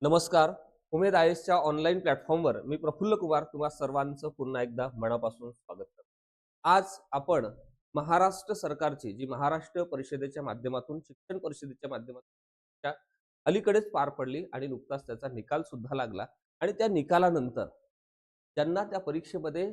नमस्कार. उमेद आयएसच्या ऑनलाईन प्लॅटफॉर्मवर मी प्रफुल्ल कुमार तुम्हा सर्वांचं पुन्हा एकदा मनापासून स्वागत करतो. आज आपण महाराष्ट्र सरकारची जी महाराष्ट्र परिषदेच्या माध्यमातून शिक्षण परिषदेच्या माध्यमातून अलीकडेच पार पडली आणि नुकताच त्याचा निकाल सुद्धा लागला आणि त्या निकालानंतर ज्यांना त्या परीक्षेमध्ये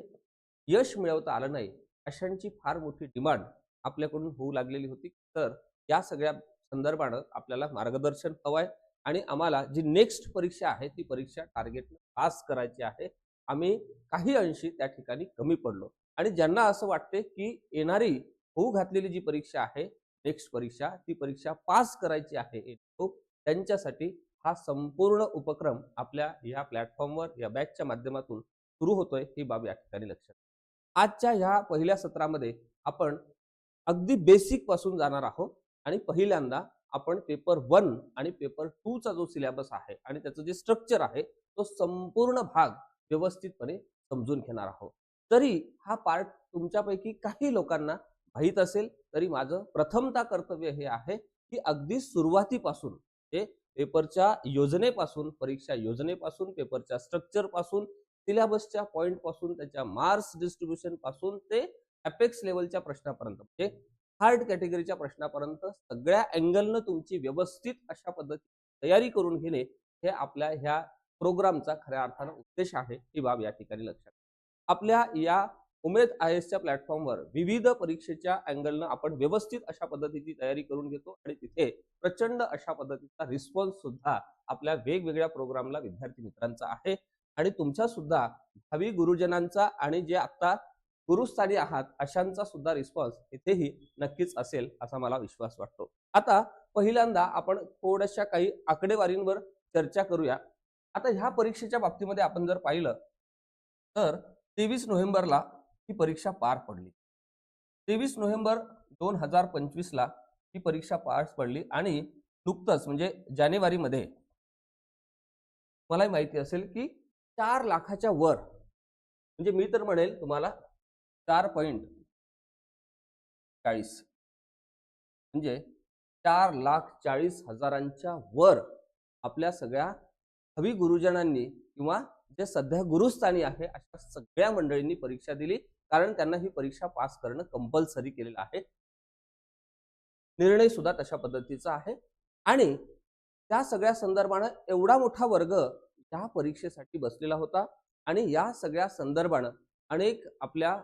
यश मिळवता आलं नाही अशांची फार मोठी डिमांड आपल्याकडून होऊ लागलेली होती. तर या सगळ्या संदर्भानं आपल्याला मार्गदर्शन हवं आहे आणि आम्हाला जी नेक्स्ट परीक्षा आहे ती परीक्षा टार्गेटने पास करायची आहे. आम्ही काही अंशी त्या ठिकाणी कमी पडलो आणि ज्यांना असं वाटते की येणारी होऊ घातलेली जी परीक्षा आहे नेक्स्ट परीक्षा ती परीक्षा पास करायची आहे त्यांच्यासाठी हा संपूर्ण उपक्रम आपल्या या प्लॅटफॉर्मवर या बॅचच्या माध्यमातून सुरू होतोय ही बाब या ठिकाणी लक्षात. आजच्या ह्या पहिल्या सत्रामध्ये आपण अगदी बेसिक पासून जाणार आहोत आणि पहिल्यांदा आपण पेपर 1 आणि पेपर 2 चा जो सिलेबस आहे आणि त्याचं जे स्ट्रक्चर आहे तो संपूर्ण भाग व्यवस्थितपणे समजून घेणार आहोत. तरी हा पार्ट तुमच्यापैकी काही लोकांना माहीत असेल तरी माझं प्रथमतः कर्तव्य हे आहे की अगदी सुरुवातीपासून हे पेपरच्या योजनेपासून परीक्षा योजनेपासून पेपरच्या स्ट्रक्चर पासून सिलेबसच्या पॉइंट पासून त्याच्या मार्क्स डिस्ट्रीब्युशन पासून ते अपेक्स लेवलच्या प्रश्नापर्यंत म्हणजे हार्ड कॅटेगरीच्या प्रश्नापर्यंत सगळ्या अँगलनं तुमची व्यवस्थित अशा पद्धतीने तयारी करून घेणे हे आपल्या ह्या प्रोग्रामचा खऱ्या अर्थानं उद्देश आहे ही बाब या ठिकाणी लक्षात. आपल्या या उमेद आयएसच्या प्लॅटफॉर्मवर विविध परीक्षेच्या अँगलनं आपण व्यवस्थित अशा पद्धतीची तयारी करून घेतो आणि तिथे प्रचंड अशा पद्धतीचा रिस्पॉन्स सुद्धा आपल्या वेगवेगळ्या प्रोग्रामला विद्यार्थी मित्रांचा आहे आणि तुमच्या सुद्धा भावी गुरुजनांचा आणि जे आता गुरुस्थानी आहात अशांचा सुद्धा रिस्पॉन्स इथेही नक्कीच असेल असा मला विश्वास वाटतो. आता पहिल्यांदा आपण थोड्याशा काही आकडेवारींवर चर्चा करूया. आता ह्या परीक्षेच्या बाबतीमध्ये आपण जर पाहिलं तर 23 नोव्हेंबरला ही परीक्षा पार पडली. 23 नोव्हेंबर 2025 ला ही परीक्षा पार पडली आणि नुकतंच म्हणजे जानेवारीमध्ये मलाही माहिती असेल की 4 लाखाच्या वर म्हणजे मी तर म्हणेल तुम्हाला 4.40 म्हणजे 4,40,000च्या वर आपल्या सगळ्या हवी गुरुजनांनी किंवा जे सध्या गुरुस्थानी आहे अशा सगळ्या मंडळींनी परीक्षा दिली कारण त्यांना ही परीक्षा पास करणं कंपल्सरी केलेलं आहे. निर्णय सुद्धा तशा पद्धतीचा आहे आणि त्या सगळ्या संदर्भानं एवढा मोठा वर्ग या परीक्षेसाठी बसलेला होता आणि या सगळ्या संदर्भानं अनेक आपल्या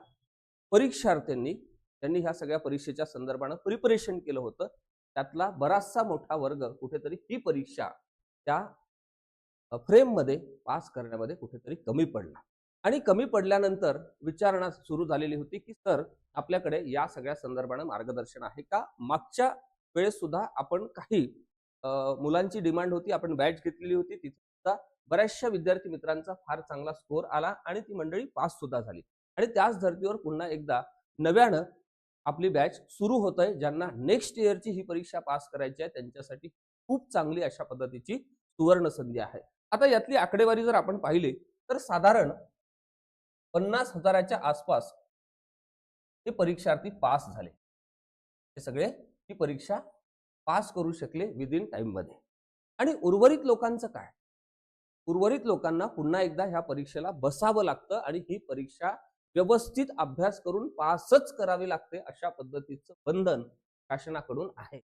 परीक्षार्थ्यांनी त्यांनी ह्या सगळ्या परीक्षेच्या संदर्भानं प्रिपरेशन केलं होतं. त्यातला बराचसा मोठा वर्ग कुठेतरी ही परीक्षा त्या फ्रेममध्ये पास करण्यामध्ये कुठेतरी कमी पडला आणि कमी पडल्यानंतर विचारणा सुरू झालेली होती की सर आपल्याकडे या सगळ्या संदर्भानं मार्गदर्शन आहे का. मागच्या वेळेस सुद्धा आपण काही मुलांची डिमांड होती, आपण बॅच घेतलेली होती, तिथे सुद्धा बऱ्याचशा विद्यार्थी मित्रांचा फार चांगला स्कोर आला आणि ती मंडळी पास सुद्धा झाली आणि त्याच धर्तीवर पुन्हा एकदा नव्यानं आपली बॅच सुरू होत आहे. ज्यांना नेक्स्ट इयरची ही परीक्षा पास करायची आहे त्यांच्यासाठी खूप चांगली अशा पद्धतीची सुवर्ण संधी आहे. आता यातली आकडेवारी जर आपण पाहिली तर साधारण 50,000च्या आसपास हे परीक्षार्थी पास झाले. हे सगळे ही परीक्षा पास करू शकले विदिन टाइम मध्ये. आणि उर्वरित लोकांचं काय? उर्वरित लोकांना पुन्हा एकदा ह्या परीक्षेला बसावं लागतं आणि ही परीक्षा व्यवस्थित अभ्यास करून पासच करावी लागते अशा पद्धतीचं बंधन शासनाकडून आहे.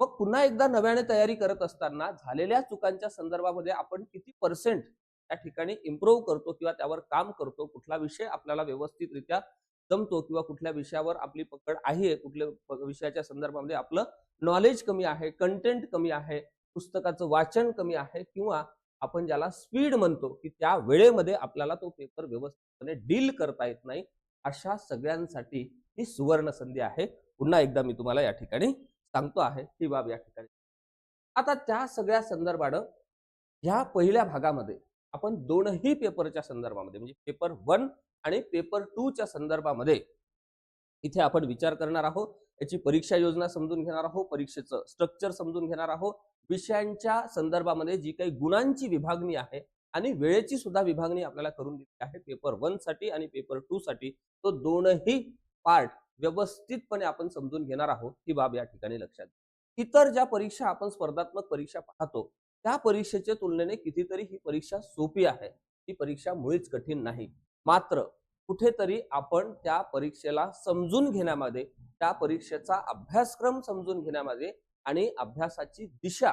मग पुन्हा एकदा नव्याने तयारी करत असताना झालेल्या चुकांच्या संदर्भामध्ये आपण किती पर्सेंट त्या ठिकाणी इम्प्रूव्ह करतो किंवा त्यावर काम करतो, कुठला विषय आपल्याला व्यवस्थितरित्या जमतो किंवा कुठल्या विषयावर आपली पकड आहे, कुठल्या विषयाच्या संदर्भामध्ये आपलं नॉलेज कमी आहे, कंटेंट कमी आहे, पुस्तकाचं वाचन कमी आहे किंवा आपण ज्याला स्पीड म्हणतो की त्या वेळेमध्ये आपल्याला तो पेपर व्यवस्थितपणे डील करता येत नाही, अशा सगळ्यांसाठी ही सुवर्ण संधी आहे. पुन्हा एकदा मी तुम्हाला या ठिकाणी सांगतो आहे ही बाब या ठिकाणी. आता त्या सगळ्या संदर्भानं ह्या पहिल्या भागामध्ये आपण दोनही पेपरच्या संदर्भामध्ये म्हणजे पेपर 1 आणि पेपर 2 च्या संदर्भामध्ये इथे आपण विचार करणार आहोत. याची परीक्षा योजना समजून घेणार आहोत, परीक्षेचं स्ट्रक्चर समजून घेणार आहोत, विषयांच्या संदर्भामध्ये जी काही गुणांची विभागणी आहे आणि वेळेची सुद्धा विभागणी आपल्याला करून दिली आहे पेपर 1 साठी आणि पेपर 2 साठी. तो दोनही पार्ट व्यवस्थितपणे आपण समजून घेणार आहोत ही बाब या ठिकाणी लक्षात. इतर ज्या परीक्षा आपण स्पर्धात्मक परीक्षा पाहतो त्या परीक्षेच्या तुलनेने कितीतरी ही परीक्षा सोपी आहे. ही परीक्षा मुळीच कठीण नाही. मात्र कुठेतरी आपण त्या परीक्षेला समजून घेण्यामध्ये, त्या परीक्षेचा अभ्यासक्रम समजून घेण्यामध्ये आणि अभ्यासाची दिशा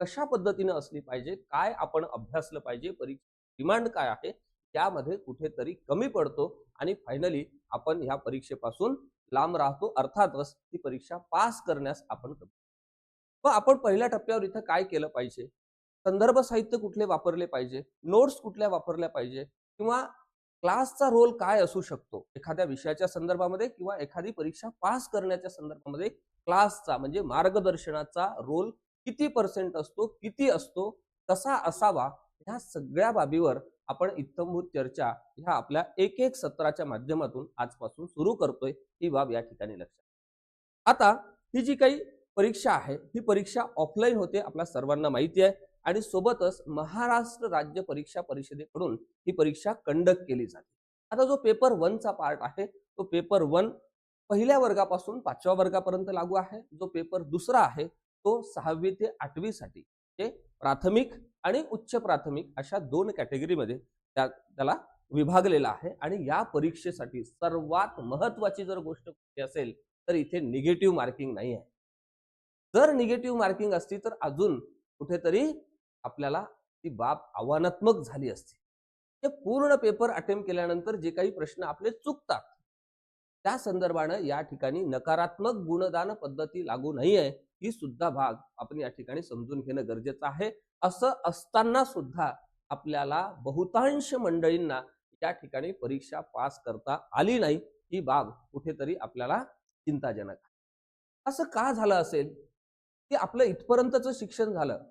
कशा पद्धतीने असली पाहिजे, काय आपण अभ्यासलं पाहिजे, परीक्षा डिमांड काय आहे, त्यामध्ये कुठेतरी कमी पडतो आणि फायनली आपण ह्या परीक्षेपासून लांब राहतो. अर्थातच ती परीक्षा पास करण्यास आपण मग आपण पहिल्या टप्प्यावर इथं काय केलं पाहिजे, संदर्भ साहित्य कुठले वापरले पाहिजे, नोट्स कुठल्या वापरल्या पाहिजे, किंवा क्लासचा रोल काय असू शकतो एखाद्या विषयाच्या संदर्भामध्ये किंवा एखादी परीक्षा पास करण्याच्या संदर्भामध्ये क्लासचा म्हणजे मार्गदर्शनाचा रोल किती पर्सेंट असतो, किती असतो, कसा असावा, ह्या सगळ्या बाबीवर आपण इत्थंभूत चर्चा ह्या आपल्या एक एक सत्राच्या माध्यमातून आजपासून सुरू करतोय. ही बाब या ठिकाणी लक्षात. आता ही जी काही परीक्षा आहे ही परीक्षा ऑफलाईन होते, आपल्या सर्वांना माहिती आहे, आणि सोबतच महाराष्ट्र राज्य परीक्षा परिषदेकडून ही परीक्षा कंडक्ट केली जाते. आता जो पेपर 1 चा पार्ट आहे तो पेपर 1 पहिल्या वर्गापासून 5व्या वर्गापर्यंत लागू आहे. जो पेपर दुसरा आहे तो 6वी ते 8वी साठी, जे प्राथमिक आणि उच्च प्राथमिक अशा 2 कॅटेगरीमध्ये त्याला विभागलेला आहे. आणि या परीक्षेसाठी सर्वात महत्त्वाची जर गोष्ट असेल तर इथे निगेटिव्ह मार्किंग नाही आहे. जर निगेटिव्ह मार्किंग असती तर अजून कुठेतरी आपल्याला ती बाब आव्हानात्मक झाली असती. हे पूर्ण पेपर अटेम्प्ट केल्यानंतर जे काही प्रश्न आपले चुकतात त्या संदर्भाने या ठिकाणी नकारात्मक गुणदान पद्धती लागू नाही आहे, ही सुद्धा भाग आपण या ठिकाणी समजून घेणं गरजेचं आहे. असं असताना सुद्धा आपल्याला बहुतांश मंडळींना या ठिकाणी परीक्षा पास करता आली नाही, ही बाब कुठेतरी आपल्याला चिंताजनक आहे. असं का झालं असेल की आपलं इथपर्यंतचं शिक्षण झालं,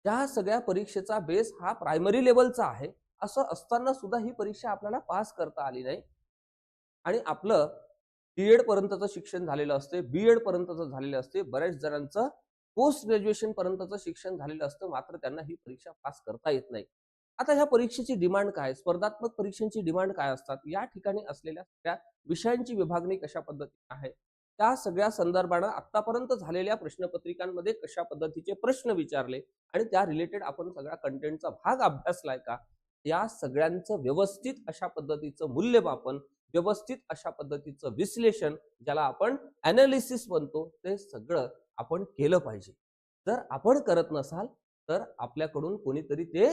त्या सगळ्या परीक्षेचा बेस हा प्रायमरी लेवलचा आहे, असं असताना सुद्धा ही परीक्षा आपल्याला पास करता आली नाही. आणि आपलं डी.एड पर्यंतचं शिक्षण झालेलं असते, बी.एड पर्यंतचं झालेलं असते, बऱ्याच जणांचं पोस्ट ग्रॅज्युएशन पर्यंतचं शिक्षण झालेलं असतं, मात्र त्यांना ही परीक्षा पास करता येत नाही. आता ह्या परीक्षेची डिमांड काय, स्पर्धात्मक परीक्षांची डिमांड काय असतात, या ठिकाणी असलेल्या त्या विषयांची विभागणी कशा पद्धतीने आहे, त्या सगळ्या संदर्भाने आतापर्यंत झालेल्या प्रश्नपत्रिकांमध्ये कशा पद्धतीचे प्रश्न विचारले आणि त्या रिलेटेड आपण सगळ्या कंटेंटचा भाग अभ्यासलाय का, या सगळ्यांचं व्यवस्थित अशा पद्धतीचं मूल्यमापन, व्यवस्थित अशा पद्धतीचं विश्लेषण, ज्याला आपण ॲनालिसिस म्हणतो, ते सगळं आपण केलं पाहिजे. जर आपण करत नसाल तर आपल्याकडून कोणीतरी ते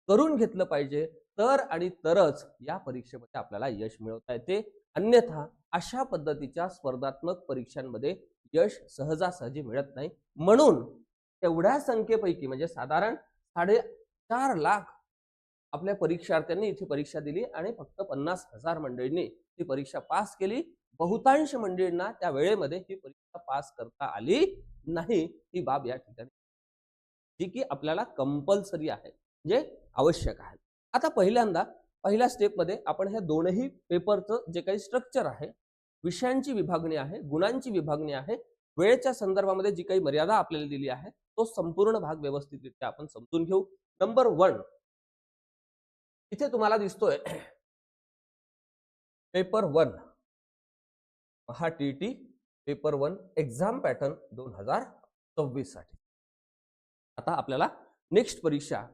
करून घेतलं पाहिजे, तर आणि तरच या परीक्षेमध्ये आपल्याला यश मिळवता येते. अन्यथा अशा पद्धतीच्या स्पर्धात्मक परीक्षांमध्ये यश सहजासहजी मिळत नाही. म्हणून एवढ्या संख्येपैकी म्हणजे साधारण 4.5 लाख आपल्या परीक्षार्थ्यांनी इथे परीक्षा दिली आणि फक्त 50,000 मंडळींनी ही परीक्षा पास केली. बहुतांश मंडळींना त्या वेळेमध्ये ही परीक्षा पास करता आली नाही, ही बाब या ठिकाणी जी की आपल्याला कंपल्सरी आहे, म्हणजे आवश्यक आहे. आता पहिल्या स्टेपमध्ये आपण ह्या दोनही पेपरचं जे काही स्ट्रक्चर आहे, विषयांची विभागणी आहे, गुणांची विभागणी आहे, वेळेच्या संदर्भामध्ये जी काही मर्यादा आपल्याला दिली आहे, तो संपूर्ण भाग व्यवस्थितरित्या आपण समजून घेऊ. नंबर 1 इथे तुम्हाला दिसतोय पेपर 1 महा टीईटी पेपर 1 एक्झाम पॅटर्न 2024 साठी. आता आपल्याला नेक्स्ट परीक्षा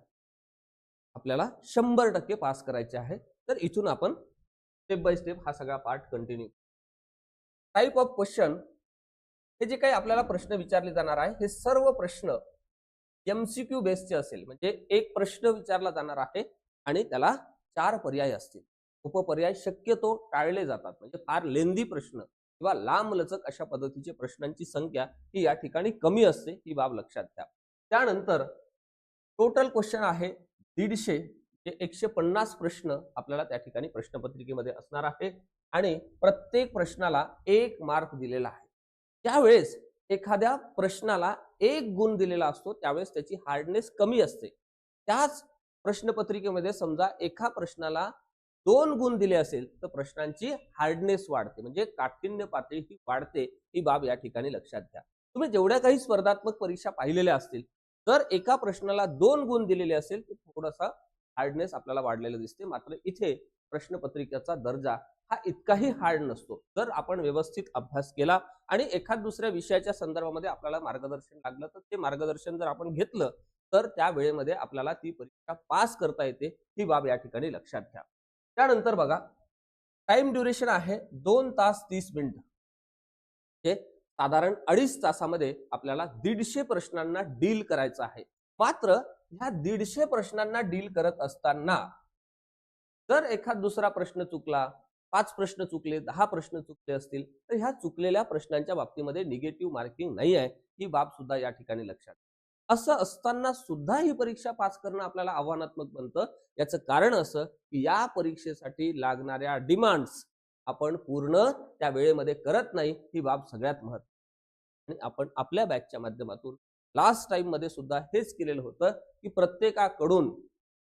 आपल्याला 100% पास करायची आहे. तर इथून आपण स्टेप बाय स्टेप हा सगळा part continue. Type of question, हे जे काही आपल्याला प्रश्न विचारले जाणार आहे हे सर्व प्रश्न एमसीक्यू बेसचे असेल, म्हणजे एक प्रश्न विचारला जाणार आहे आणि त्याला 4 पर्याय असतील. उपपर्याय शक्यतो टाळले जातात, म्हणजे फार लेंदी प्रश्न किंवा लांब लचक अशा पद्धतीचे प्रश्नांची संख्या ही या ठिकाणी कमी असते, ही बाब लक्षात घ्या. त्यानंतर टोटल क्वेश्चन आहे 150, जे 150 प्रश्न आपल्याला त्या ठिकाणी प्रश्नपत्रिकेमध्ये असणार आहे आणि प्रत्येक प्रश्नाला 1 मार्क दिलेला आहे. त्यावेळेस एखाद्या प्रश्नाला 1 गुण दिलेला असतो, त्यावेळेस त्याची हार्डनेस कमी असते. त्याच प्रश्नपत्रिकेमध्ये समजा एका प्रश्नाला 2 गुण दिले असेल तर प्रश्नांची हार्डनेस वाढते, म्हणजे काठिण्य पातळी ही वाढते, ही बाब या ठिकाणी लक्षात घ्या. तुम्ही जेवढ्या काही स्पर्धात्मक परीक्षा पाहिलेल्या असतील, जर एका प्रश्नाला 2 गुण दिलेले असेल तर थोडासा हार्डनेस आपल्याला वाढलेला दिसते. मात्र इथे प्रश्नपत्रिकेचा दर्जा हा इतकाही हार्ड नसतो जर आपण व्यवस्थित अभ्यास केला आणि एखाद दुसऱ्या विषयाच्या संदर्भामध्ये आपल्याला मार्गदर्शन लागलं तर ते मार्गदर्शन जर आपण घेतलं तर त्या वेळेमध्ये आपल्याला ती परीक्षा पास करता येते, ही बाब या ठिकाणी लक्षात घ्या. त्यानंतर बघा, टाइम ड्युरेशन आहे 2 तास 30 मिनिट. हे साधारण 2.5 तासामध्ये आपल्याला 150 प्रश्नांना डील करायचं आहे. मात्र ह्या 150 प्रश्नांना डील करत असताना जर एखाद दुसरा प्रश्न चुकला, 5 प्रश्न चुकले, 10 प्रश्न चुकले असतील तर ह्या चुकलेल्या प्रश्नांच्या बाबतीमध्ये निगेटिव्ह मार्किंग नाही आहे, ही बाब सुद्धा या ठिकाणी लक्षात. असं असताना सुद्धा ही परीक्षा पास करणं आपल्याला आव्हानात्मक बनतं. याचं कारण असं की या परीक्षेसाठी लागणाऱ्या डिमांड्स आपण पूर्ण त्या वेळेमध्ये करत नाही, ही बाब सगळ्यात महत्त्वाची. आणि आपण आपल्या बॅचच्या माध्यमातून लास्ट टाइम मध्ये सुद्धा हेच केलेलं होतं की प्रत्येकाकडून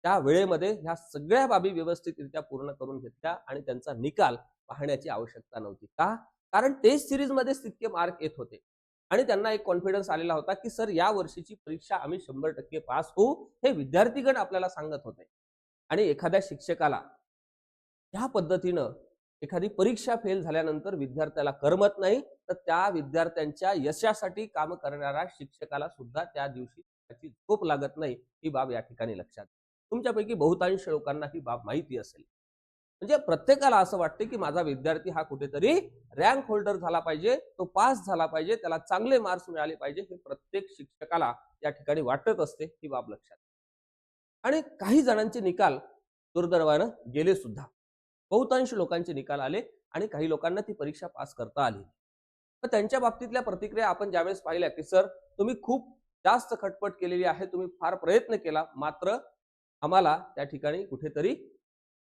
त्या वेळेमध्ये ह्या सगळ्या बाबी व्यवस्थितरित्या पूर्ण करून घेतल्या आणि त्यांचा निकाल पाहण्याची आवश्यकता नव्हती. का? कारण टेस्ट सिरीज मध्ये तितके मार्क येत होते आणि त्यांना एक कॉन्फिडन्स आलेला होता की सर या वर्षीची परीक्षा आम्ही 100% पास होऊ, हे विद्यार्थीगण आपल्याला सांगत होते. आणि एखाद्या शिक्षकाला ह्या पद्धतीनं एखादी परीक्षा फेल झाल्यानंतर विद्यार्थ्याला करमत नाही, तर त्या विद्यार्थ्यांच्या यशासाठी काम करणाऱ्या शिक्षकाला सुद्धा त्या दिवशी त्याची झोप लागत नाही, ही बाब या ठिकाणी लक्षात. तुमच्यापैकी बहुतांश लोकांना ही बाब माहिती असेल. म्हणजे प्रत्येकाला असं वाटतं की माझा विद्यार्थी हा कुठेतरी रँक होल्डर झाला पाहिजे, तो पास झाला पाहिजे, त्याला चांगले मार्क्स मिळाले पाहिजे, हे प्रत्येक शिक्षकाला या ठिकाणी वाटत असते, ही बाब लक्षात. आणि काही जणांचे निकाल दुर्दैवानं गेले सुद्धा. बहुतांश लोकांचे निकाल आले आणि काही लोकांना ती परीक्षा पास करता आली. तर त्यांच्या बाबतीतल्या प्रतिक्रिया आपण ज्यावेळेस पाहिल्या की सर तुम्ही खूप जास्त खटपट केलेली आहे, तुम्ही फार प्रयत्न केला, मात्र आम्हाला त्या ठिकाणी कुठेतरी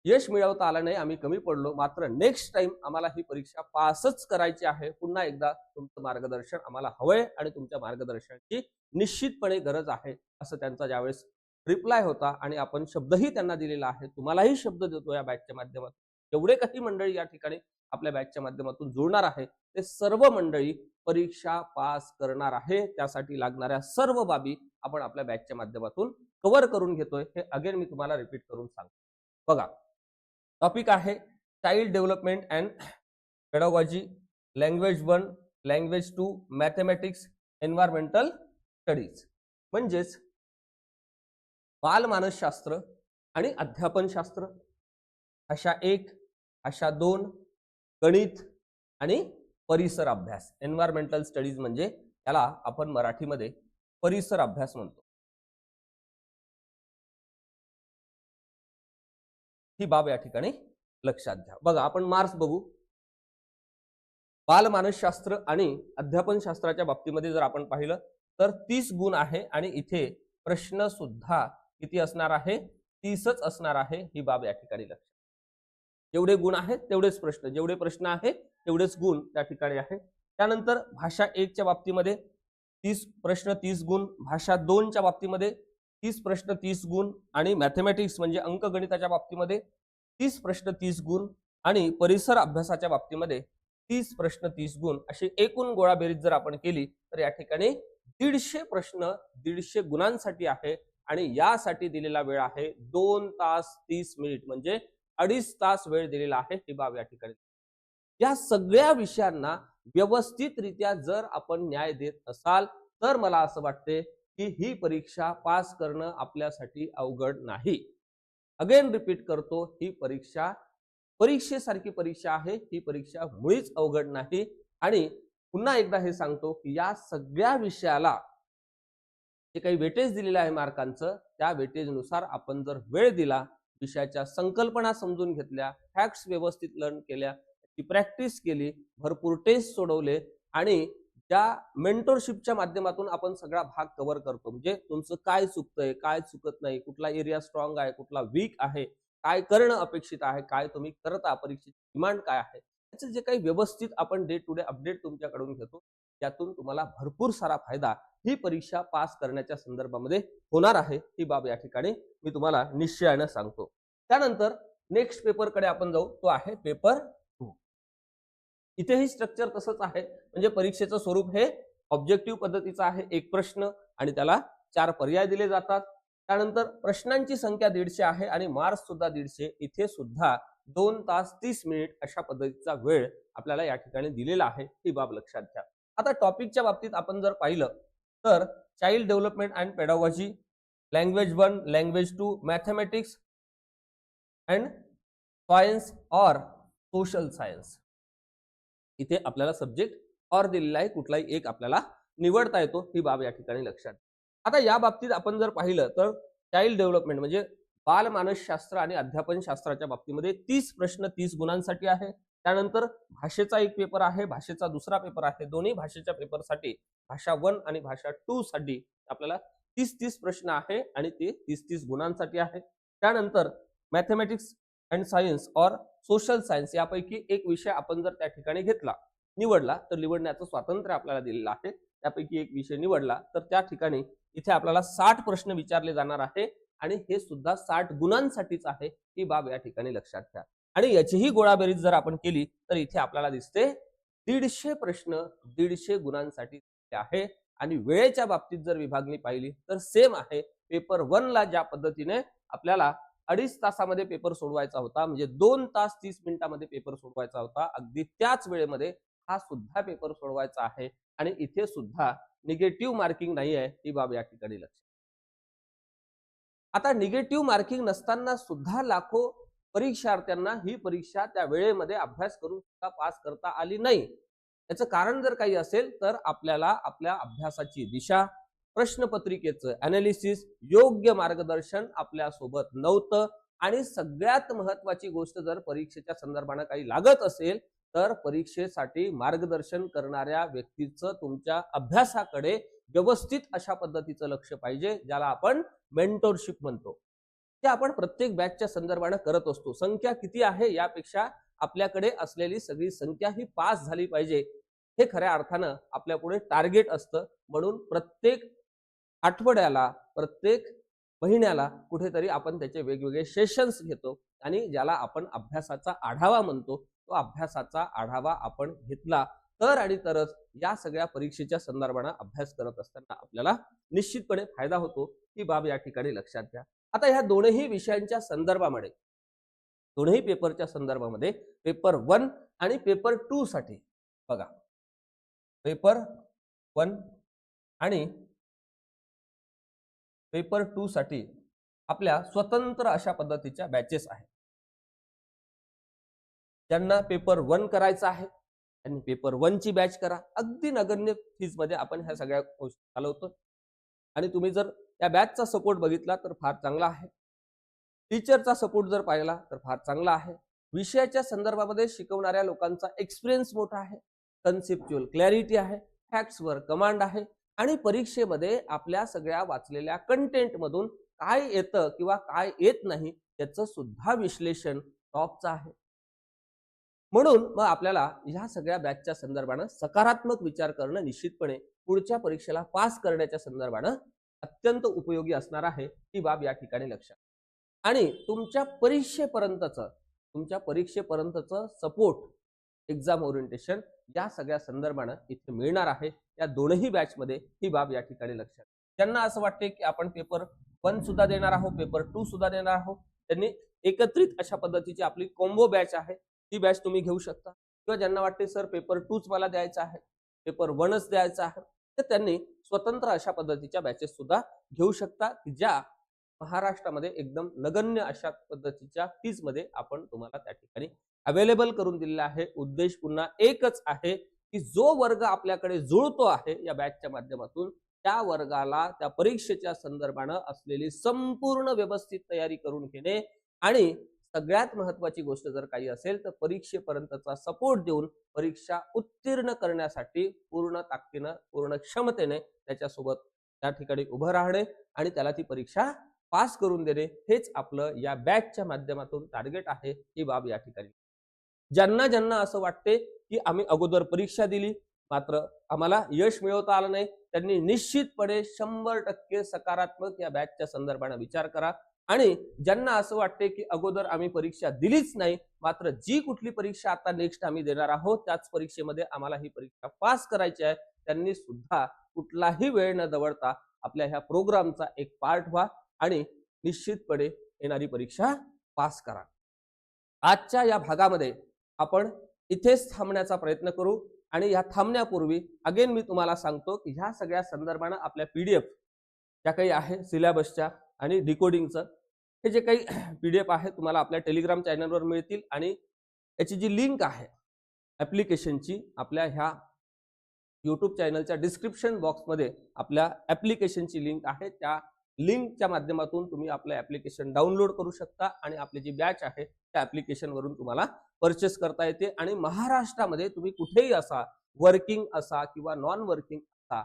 यश मिळवता आलं नाही, आम्ही कमी पडलो, मात्र नेक्स्ट टाइम आम्हाला ही परीक्षा पासच करायची आहे. पुन्हा एकदा तुमचं मार्गदर्शन आम्हाला हवंय आणि तुमच्या मार्गदर्शनाची निश्चितपणे गरज आहे, असं त्यांचा ज्यावेळेस रिप्लाय होता. आणि आपण शब्दही त्यांना दिलेला आहे, तुम्हालाही शब्द देतो या बॅचच्या माध्यमातून. जेवढे काही मंडळी या ठिकाणी आपल्या बॅचच्या माध्यमातून जुळणार आहे ते सर्व मंडळी परीक्षा पास करणार आहे. त्यासाठी लागणाऱ्या सर्व बाबी आपण आपल्या बॅचच्या माध्यमातून कव्हर करून घेतोय. हे अगेन मी तुम्हाला रिपीट करून सांगतो. बघा, टॉपिक आहे child development and pedagogy, language 1, language 2, mathematics, environmental studies. म्हणजेच बालमानसशास्त्र आणि अध्यापनशास्त्र, भाषा 1, भाषा 2, गणित आणि परिसर अभ्यास. एन्व्हायरमेंटल स्टडीज म्हणजे त्याला आपण मराठीमध्ये परिसर अभ्यास म्हणतो. ही बाब या ठिकाणी लक्षात घ्या. बघा, आपण मार्क्स बघू. बालमानसशास्त्र आणि अध्यापनशास्त्राच्या बाबतीमध्ये जर आपण पाहिलं तर 30 गुण आहे आणि इथे प्रश्न सुद्धा किती असणार आहे? 30च असणार आहे, ही बाब या ठिकाणी लक्षात. जेवढे गुण आहेत तेवढेच प्रश्न, जेवढे प्रश्न आहेत तेवढेच गुण त्या ठिकाणी आहे. त्यानंतर भाषा 1 च्या बाबतीमध्ये 30 प्रश्न 30 गुण, भाषा 2 च्या बाबतीमध्ये 30 प्रश्न 30 गुण आणि मॅथमॅटिक्स म्हणजे अंकगणिताच्या बाबतीमध्ये 30 प्रश्न 30 गुण आणि परिसर अभ्यासाच्या बाबतीमध्ये 30 प्रश्न 30 गुण. अशी एकूण गोळाबेरीज जर आपण केली तर या ठिकाणी 150 प्रश्न 150 गुणांसाठी आहे आणि यासाठी दिलेला वेळ आहे 2 तास 30 मिनिट, म्हणजे 2.5 तास वेळ दिलेला आहे, ही बाब या ठिकाणी. या सगळ्या विषयांना व्यवस्थितरित्या जर आपण न्याय देत असाल तर मला असं वाटते की ही परीक्षा पास करणं आपल्यासाठी अवघड नाही. अगेन रिपीट करतो, ही परीक्षा परीक्षेसारखी परीक्षा आहे, ही परीक्षा मुळीच अवघड नाही. आणि पुन्हा एकदा हे सांगतो की या सगळ्या विषयाला जे काही वेटेज दिलेलं आहे मार्कांचं, त्या वेटेजनुसार आपण जर वेळ दिला, विषयाच्या संकल्पना समजून घेतल्या, फॅक्ट्स व्यवस्थित लर्न केल्या, प्रॅक्टिस केली, भरपूर टेस्ट सोडवले आणि ज्या मेंटरशिपच्या माध्यमातून आपण सगळा भाग कव्हर करतो, म्हणजे तुमचं काय चुकतंय, काय चुकत नाही, कुठला एरिया स्ट्रॉंग आहे, कुठला वीक आहे, काय करणं अपेक्षित आहे, काय तुम्ही करता, परीक्षेची डिमांड काय आहे, याचं जे काही व्यवस्थित आपण डे टू डे अपडेट तुमच्याकडून घेतो, त्यातून तुम्हाला भरपूर सारा फायदा ही परीक्षा पास करण्याच्या संदर्भामध्ये होणार आहे, ही बाब या ठिकाणी मी तुम्हाला निश्चयाने सांगतो. त्यानंतर नेक्स्ट पेपरकडे आपण जाऊ, तो आहे पेपर 2. इथेही स्ट्रक्चर तसंच आहे, म्हणजे परीक्षेचं स्वरूप हे ऑब्जेक्टिव्ह पद्धतीचं आहे. एक प्रश्न आणि त्याला 4 पर्याय दिले जातात. त्यानंतर प्रश्नांची संख्या 150 आहे आणि मार्क्स सुद्धा 150. इथे सुद्धा 2 तास 30 मिनिट अशा पद्धतीचा वेळ आपल्याला या ठिकाणी दिलेला आहे, ही बाब लक्षात घ्या. आता टॉपिकच्या बाबतीत आपण जर पाहिलं तर child development and pedagogy, language 1, language 2, mathematics and science or social science. इथे आपल्याला सब्जेक्ट ऑर दिलेला आहे, कुठलाही एक आपल्याला निवडता येतो, ही बाब या ठिकाणी लक्षात. आता या बाबतीत आपण जर पाहिलं तर चाइल्ड डेव्हलपमेंट म्हणजे बाल मानसशास्त्र आणि अध्यापन शास्त्राच्या बाबतीमध्ये 30 प्रश्न 30 गुणांसाठी आहे. त्यानंतर भाषेचा एक पेपर आहे, भाषेचा दुसरा पेपर आहे. दोन्ही भाषेच्या पेपरसाठी भाषा 1 आणि भाषा 2 साठी आपल्याला 30-30 प्रश्न आहे आणि ते 30-30 गुणांसाठी आहे. त्यानंतर mathematics and science or social science यापैकी एक विषय आपण जर त्या ठिकाणी घेतला, निवडला, तर निवडण्याचं स्वातंत्र्य आपल्याला दिलेलं आहे. त्यापैकी एक विषय निवडला तर त्या ठिकाणी इथे आपल्याला 60 प्रश्न विचारले जाणार आहे आणि हे सुद्धा 60 गुणांसाठीच आहे, ही बाब या ठिकाणी लक्षात घ्या. आणि याचीही गोळाबेरीज जर आपण केली तर इथे आपल्याला दिसते 150 प्रश्न 150 गुणांसाठी आहे. आणि वेळेच्या बाबतीत जर विभागणी पाहिली तर सेम आहे. पेपर 1 ला ज्या पद्धतीने आपल्याला 2.5 तासामध्ये पेपर सोडवायचा होता, म्हणजे 2 तास 30 मिनिटांमध्ये पेपर सोडवायचा होता, अगदी त्याच वेळेमध्ये हा सुद्धा पेपर सोडवायचा आहे. आणि इथे सुद्धा निगेटिव्ह मार्किंग नाही आहे, ही बाब या ठिकाणी लक्षात. आता निगेटिव्ह मार्किंग नसताना सुद्धा लाखो परीक्षार्थ्यांना ही परीक्षा त्या वेळेमध्ये अभ्यास करून सुद्धा पास करता आली नाही. याचं कारण जर काही असेल तर आपल्याला आपल्या अभ्यासाची दिशा, प्रश्नपत्रिकेचं अनालिसिस, योग्य मार्गदर्शन आपल्या सोबत नव्हतं. आणि सगळ्यात महत्वाची गोष्ट, जर परीक्षेच्या संदर्भाने काही लागत असेल तर परीक्षेसाठी मार्गदर्शन करणाऱ्या व्यक्तीचं तुमच्या अभ्यासाकडे व्यवस्थित अशा पद्धतीचं लक्ष पाहिजे, ज्याला आपण मेंटोरशिप म्हणतो. ते आपण प्रत्येक बॅचच्या संदर्भाने करत असतो. संख्या किती आहे यापेक्षा आपल्याकडे असलेली सगळी संख्या ही पास झाली पाहिजे, हे खऱ्या अर्थानं आपल्या पुढे टार्गेट असतं. म्हणून प्रत्येक आठवड्याला, प्रत्येक महिन्याला कुठेतरी आपण त्याचे वेगवेगळे सेशन्स घेतो आणि ज्याला आपण अभ्यासाचा आढावा म्हणतो, तो अभ्यासाचा आढावा आपण घेतला तर आणि तरच या सगळ्या परीक्षेच्या संदर्भाने अभ्यास करत असताना आपल्याला निश्चितपणे फायदा होतो, ही बाब या ठिकाणी लक्षात घ्या. आता ह्या दोनही विषयांच्या संदर्भामध्ये, दोनही पेपरच्या संदर्भामध्ये पेपर 1 आणि पेपर 2 साठी बघा, पेपर 1 आणि पेपर 2 साठी आपल्या स्वतंत्र अशा पद्धतीच्या बॅचेस आहेत. ज्यांना पेपर 1 करायचा आहे त्यांनी पेपर 1 ची बॅच करा. अगदी नगण्य फीज मध्ये आपण ह्या सगळ्या गोष्टी चालवतो आणि तुम्ही जर त्या बॅचचा सपोर्ट बघितला तर फार चांगला आहे. टीचरचा सपोर्ट जर पाहिला तर फार चांगला आहे. विषयाच्या संदर्भामध्ये शिकवणाऱ्या लोकांचा एक्सपिरियन्स मोठा आहे, कन्सेप्च्युअल क्लॅरिटी आहे, फॅक्ट्सवर कमांड आहे आणि परीक्षेमध्ये आपल्या सगळ्या वाचलेल्या कंटेंट मधून काय येतं किंवा काय येत नाही त्याचं सुद्धा विश्लेषण टॉपचं आहे. म्हणून मग आपल्याला ह्या सगळ्या बॅचच्या संदर्भाने सकारात्मक विचार करणं निश्चितपणे पुढच्या परीक्षेला पास करण्याच्या संदर्भाने अत्यंत उपयोगी असणार आहे, ही बाब या ठिकाणी लक्षात. आणि तुमच्या परीक्षेपर्यंतचं सपोर्ट, एक्झाम ओरिएंटेशन या सगळ्या संदर्भाने इथे मिळणार आहे या दोनही बॅच मध्ये, ही बाब या ठिकाणी लक्षात. ज्यांना असं वाटते की आपण पेपर 1 सुद्धा देणार आहोत, पेपर 2 सुद्धा देणार आहोत, त्यांनी एकत्रित अशा पद्धतीची आपली कॉम्बो बॅच आहे, ती बॅच तुम्ही घेऊ शकता. किंवा ज्यांना वाटते सर पेपर 2च मला द्यायचा आहे, पेपर 1च द्यायचा आहे, तर त्यांनी स्वतंत्र अशा पद्धतीच्या बॅचेस सुद्धा घेऊ शकता, ज्या महाराष्ट्रामध्ये एकदम नगण्य अशा पद्धतीच्या फीज मध्ये आपण तुम्हाला त्या ठिकाणी अवेलेबल करून दिलेला आहे. उद्देश पुन्हा एकच आहे की जो वर्ग आपल्याकडे जुळतो आहे या बॅचच्या माध्यमातून, त्या वर्गाला त्या परीक्षेच्या संदर्भाने असलेली संपूर्ण व्यवस्थित तयारी करून घेणे आणि सगळ्यात महत्वाची गोष्ट जर काही असेल तर परीक्षेपर्यंतचा सपोर्ट देऊन परीक्षा उत्तीर्ण करण्यासाठी पूर्ण ताकदीने, पूर्ण क्षमतेने त्याच्यासोबत त्या ठिकाणी उभं राहणे आणि त्याला ती परीक्षा पास करून देणे, हेच आपलं या बॅचच्या माध्यमातून टार्गेट आहे, ही बाब या ठिकाणी. ज्यांना ज्यांना असं वाटते की आम्ही अगोदर परीक्षा दिली मात्र आम्हाला यश मिळवता आलं नाही, त्यांनी निश्चितपणे 100% सकारात्मक या बॅचच्या संदर्भाने विचार करा. आणि ज्यांना असं वाटते की अगोदर आम्ही परीक्षा दिलीच नाही मात्र जी कुठली परीक्षा आता नेक्स्ट आम्ही देणार आहोत त्याच परीक्षेमध्ये आम्हाला ही परीक्षा पास करायची आहे, त्यांनी सुद्धा कुठलाही वेळ न दवडता आपल्या ह्या प्रोग्रामचा एक पार्ट व्हा आणि निश्चितपणे येणारी परीक्षा पास करा. आजच्या या भागामध्ये आपण इथेच थांबण्याचा प्रयत्न करू आणि ह्या थांबण्यापूर्वी अगेन मी तुम्हाला सांगतो की ह्या सगळ्या संदर्भानं आपल्या PDF ज्या काही आहे सिलेबसच्या आणि डिकोडिंगचं हे जे काही PDF आहे तुम्हाला आपल्या टेलिग्राम चॅनलवर मिळतील आणि याची जी लिंक आहे ॲप्लिकेशनची आपल्या ह्या यूट्यूब चॅनलच्या डिस्क्रिप्शन बॉक्समध्ये आपल्या ॲप्लिकेशनची लिंक आहे. त्या लिंकच्या माध्यमातून तुम्ही आपलं ॲप्लिकेशन डाउनलोड करू शकता आणि आपली जी बॅच आहे त्या ॲप्लिकेशनवरून तुम्हाला परचेस करता येते. आणि महाराष्ट्रामध्ये तुम्ही कुठेही असा, वर्किंग असा किंवा नॉन वर्किंग असा,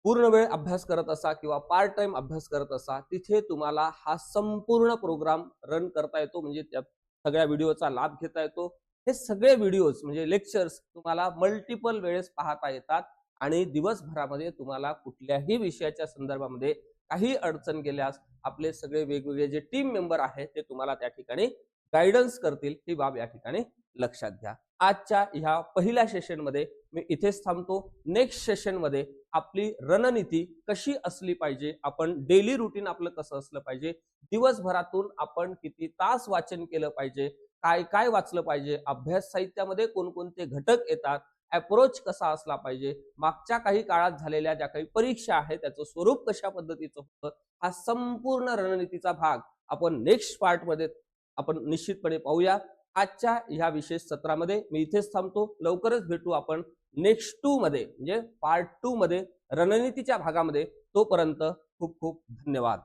पूर्ण वेळ अभ्यास करत असा किंवा पार्ट टाइम अभ्यास करत असा, तिथे तुम्हाला हा संपूर्ण प्रोग्राम रन करता येतो, म्हणजे त्या सगळ्या व्हिडिओचा लाभ घेता येतो. हे सगळे व्हिडिओज म्हणजे लेक्चर्स तुम्हाला मल्टिपल वेळेस पाहता येतात आणि दिवसभरामध्ये तुम्हाला कुठल्याही विषयाच्या संदर्भामध्ये काही अडचण गेल्यास आपले सगळे वेगवेगळे जे टीम मेंबर आहेत ते तुम्हाला त्या ठिकाणी गायडन्स करतील, ही बाब या ठिकाणी लक्षात घ्या. आजच्या ह्या पहिल्या सेशनमध्ये मी इथेच थांबतो. नेक्स्ट सेशनमध्ये आपली रणनीती कशी असली पाहिजे, आपण डेली रुटीन आपलं कसं असलं पाहिजे, दिवसभरातून आपण किती तास वाचन केलं पाहिजे, काय काय वाचलं पाहिजे, अभ्यास साहित्यामध्ये कोणकोणते घटक येतात, अप्रोच कसा असला पाहिजे, मागच्या काही काळात झालेल्या ज्या काही परीक्षा आहेत त्याचं स्वरूप कशा पद्धतीचं होतं, हा संपूर्ण रणनीतीचा भाग आपण नेक्स्ट पार्टमध्ये आपण निश्चितपणे पाहूया. आजच्या ह्या विशेष सत्रामध्ये मी इथेच थांबतो. लवकरच भेटू आपण नेक्स्ट 2 मध्ये, म्हणजे पार्ट 2 मध्ये रणनीतीच्या भागामध्ये. तोपर्यंत खूप खूप धन्यवाद.